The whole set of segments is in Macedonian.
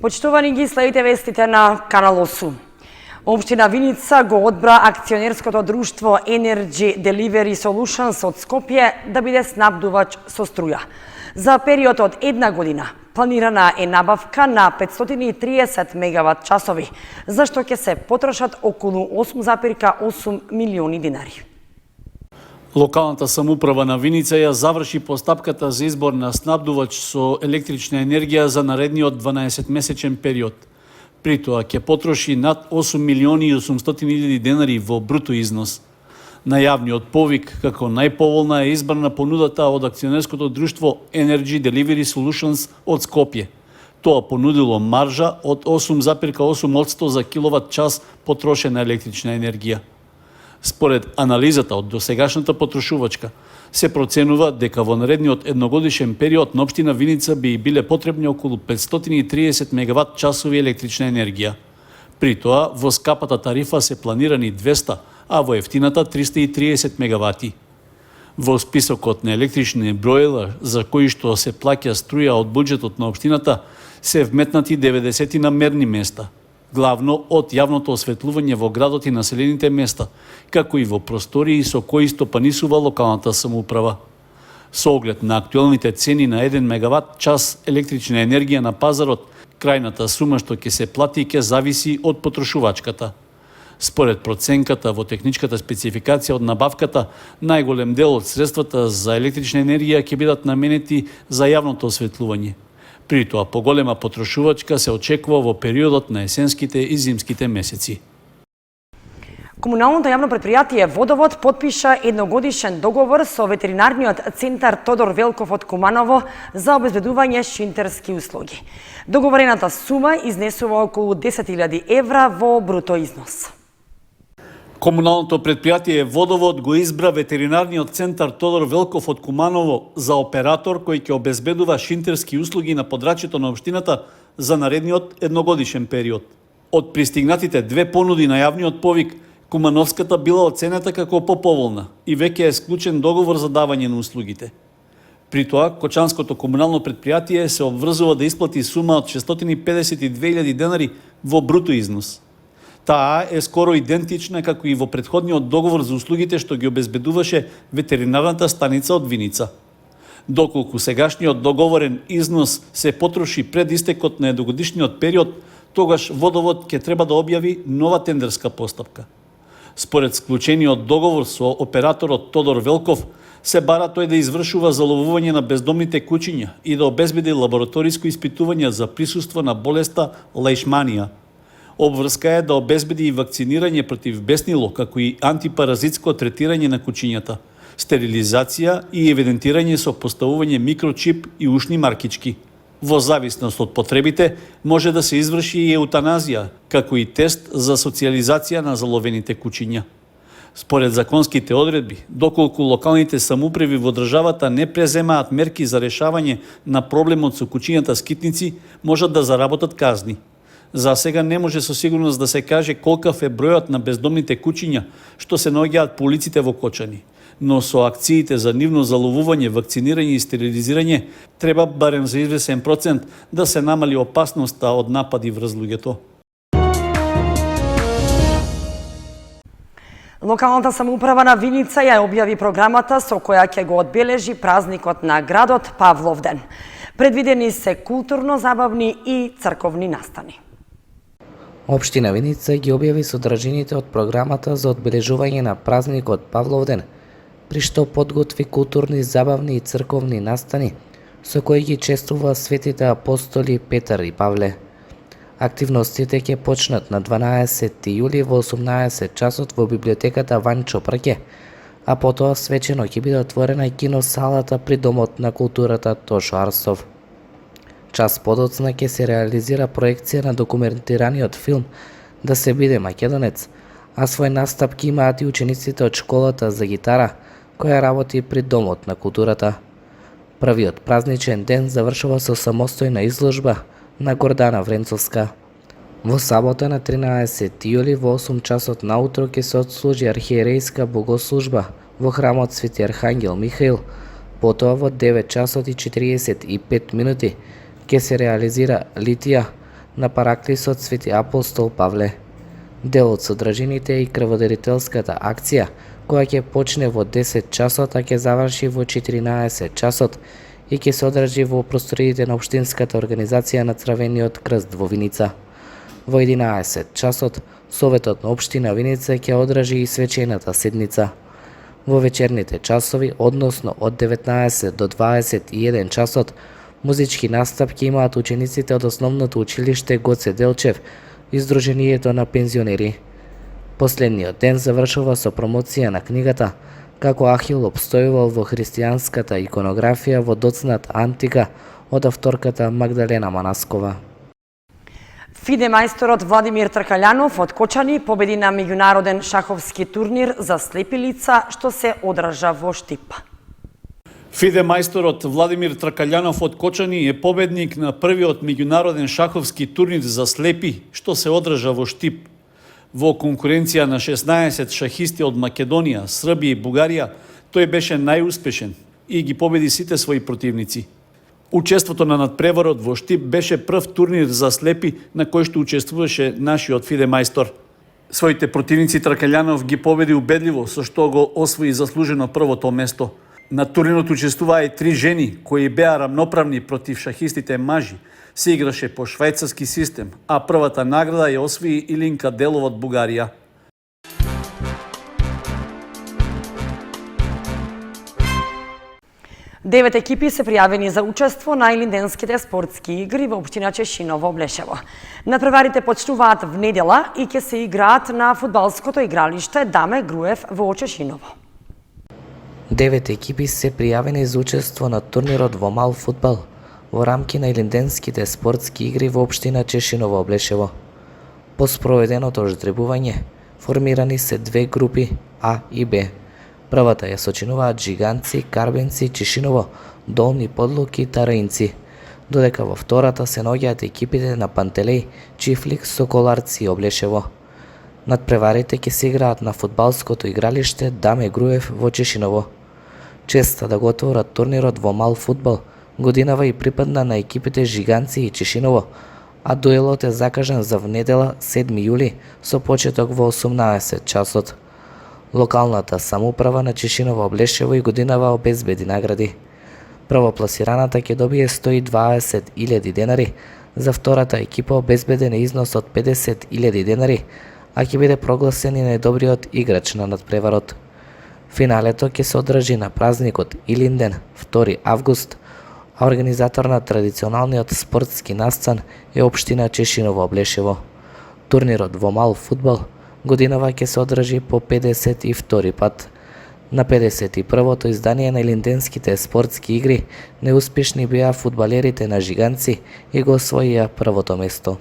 Почитувани ги следите вестите на Канал 8. Општина Виница го одбра акционерското друштво Energy Delivery Solutions од Скопје да биде снабдувач со струја. За период од една година планирана е набавка на 530 мегават часови, за што ќе се потрошат околу 8,8 милиони динари. Локалната самоуправа на Виница ја заврши постапката за избор на снабдувач со електрична енергија за наредниот 12-месечен период. При тоа ќе потроши над 8 милиони и 800 илјади денари во бруто износ. На јавниот повик, како најповолна е избрана понудата од акционерското друштво Energy Delivery Solutions од Скопје. Тоа понудило маржа од 8,8% за киловат час потрошена електрична енергија. Според анализата од досегашната потрошувачка, се проценува дека во наредниот едногодишен период на општина Виница би биле потребни околу 530 мегават часови електрична енергија. При тоа, во скапата тарифа се планирани 200, а во ефтината 330 мегавати. Во списокот на електрични броила за кои што се плаќа струја од буџетот на општината, се вметнати 90 на мерни места, главно од јавното осветлување во градот и населените места, како и во простории со кои стопанисува локалната самоуправа. Со оглед на актуелните цени на 1 мегават час електрична енергија на пазарот, крајната сума што ќе се плати ќе зависи од потрошувачката. Според проценката во техничката спецификација од набавката, најголем дел од средствата за електрична енергија ќе бидат наменети за јавното осветлување. При тоа, поголема потрошувачка се очекува во периодот на есенските и зимските месеци. Комуналното јавно предпријатие Водовод потпиша едногодишен договор со ветеринарниот центар Тодор Велков од Куманово за обезбедување шинтерски услуги. Договорената сума изнесува околу 10.000 евра во бруто износ. Комуналното предпријатие Водовод го избра ветеринарниот центар Тодор Велков од Куманово за оператор кој ќе обезбедува шинтерски услуги на подрачјето на општината за наредниот едногодишен период. Од пристигнатите две понуди на јавниот повик, Кумановската била оценета како поповолна и веќе е склучен договор за давање на услугите. При тоа, Кочанското комунално предпријатие се обврзува да исплати сума од 652.000 денари во бруто износ. Таа е скоро идентична како и во претходниот договор за услугите што ги обезбедуваше ветеринарната станица од Виница. Доколку сегашниот договорен износ се потроши пред истекот на едногодишниот период, тогаш Водовод ќе треба да објави нова тендерска постапка. Според склучениот договор со операторот Тодор Велков, се бара тој да извршува заловување на бездомните кучиња и да обезбеди лабораториско испитување за присуство на болеста леишманија. Обврска е да обезбеди и вакцинирање против беснило, како и антипаразитско третирање на кучињата, стерилизација и евидентирање со поставување микрочип и ушни маркички. Во зависност од потребите, може да се изврши и еутаназија, како и тест за социализација на заловените кучиња. Според законските одредби, доколку локалните самоуправи во државата не преземаат мерки за решавање на проблемот со кучињата скитници, можат да заработат казни. За сега не може со сигурност да се каже колкав е бројот на бездомните кучиња што се наоѓаат по улиците во Кочани, но со акциите за нивно заловување, вакцинирање и стерилизирање треба барем за извесен процент да се намали опасноста од напади врз луѓето. Локалната самоуправа на Виница ја објави програмата со која ќе го одбележи празникот на градот Павловден. Предвидени се културно-забавни и црковни настани. Општина Виница ги објави содржините од програмата за одбележување на празникот Павловден, при што подготви културни, забавни и црковни настани, со кои ги чествува светите апостоли Петар и Павле. Активностите ќе почнат на 12 јули во 18 часот во библиотеката Ванчо Прке, а потоа свечено ќе биде отворена и киносалата при Домот на културата Тошо Арсов. Час подоцна ќе се реализира проекција на документираниот филм "Да се биде македонец", а свој настапки имаат и учениците од школата за гитара, која работи при Домот на културата. Првиот празничен ден завршува со самостојна изложба на Гордана Вренцовска. Во сабота на 13 јули во 8 часот наутро ќе се отслужи архиерејска богослужба во храмот Свети Архангел Михаил. Потоа во 9 часот и 45 минути ќе се реализира литија на Параклисот Свети Апостол Павле. Дел од содржините е и крводарителската акција, која ќе почне во 10 часот, а ќе заврши во 14 часот и ќе се одржи во просториите на Општинската организација на Црвениот крст во Виница. Во 11 часот, Советот на Општина Виница ќе одржи и свечената седница. Во вечерните часови, односно од 19 до 21 часот, музички настапки имаат учениците од Основното училиште Гоце Делчев и Сдруженијето на пензионери. Последниот ден завршува со промоција на книгата "Како Ахил обстојувал во христијанската иконографија во доцнат антика" од авторката Магдалена Манаскова. Фиде мајсторот Владимир Тркалјанов од Кочани победи на меѓународен шаховски турнир за слепи лица што се одржа во Штип. Фиде мајсторот Владимир Тркалјанов од Кочани е победник на првиот меѓународен шаховски турнир за слепи што се одржа во Штип. Во конкуренција на 16 шахисти од Македонија, Србија и Бугарија, тој беше најуспешен и ги победи сите своји противници. Учеството на надпреварот во Штип беше прв турнир за слепи на кој што учествуваше нашиот Фиде мајстор. Своите противници Тркалјанов ги победи убедливо, со што го освои заслужено првото место. На турнирот учествуваа и 3 жени кои беа рамноправни против шахистите мажи. Се играше по швајцарски систем, а првата награда ја освои Илинка Делова од Бугарија. Девет екипи се пријавени за учество на Илинденските спортски игри во општина Чешиново, Блешево. Надпреварите почнуваат в недела и ќе се играат на фудбалското игралиште Даме Груев во Чешиново. 9 екипи се пријавени за учество на турнирот во мал фудбал во рамки на Илинденските спортски игри во општина Чешиново, Блешево. По спроведеното ждребување, формирани се 2 групи А и Б. Првата ја сочинуваат Жиганци, Карбенци, Чешиново, Долни Подлук и Тараинци, додека во втората се наоѓаат екипите на Пантелеј, Чифлик, Соколарци и Облешево. Надпреварите ќе се играат на фудбалското игралиште Даме Груев во Чешиново. Честа да го отворат турнирот во мал фудбал годинава и припадна на екипите Жиганци и Чешиново, а дуелот е закажан за внедела 7 јули со почеток во 18 часот. Локалната самоуправа на Чешиново, Облешево и годинава обезбеди награди. Првопласираната ќе добие 120.000 денари, за втората екипа обезбеден е износ од 50.000 денари, а ќе биде прогласен и најдобриот играч на надпреварот. Финалето ќе се одржи на празникот Илинден, 2 август, а организатор на традиционалниот спортски настан е општина Чешиново, Облешево. Турнирот во мал фудбал годинава ќе се одржи по 52 пат. На 51-то издание на Илинденските спортски игри неуспешни беа фудбалерите на Жиганци и го освоија првото место.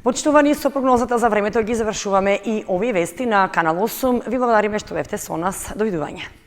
Почитувани, со прогнозата за времето ги завршуваме и овие вести на Канал 8. Ви благодариме што бевте со нас. Довидување.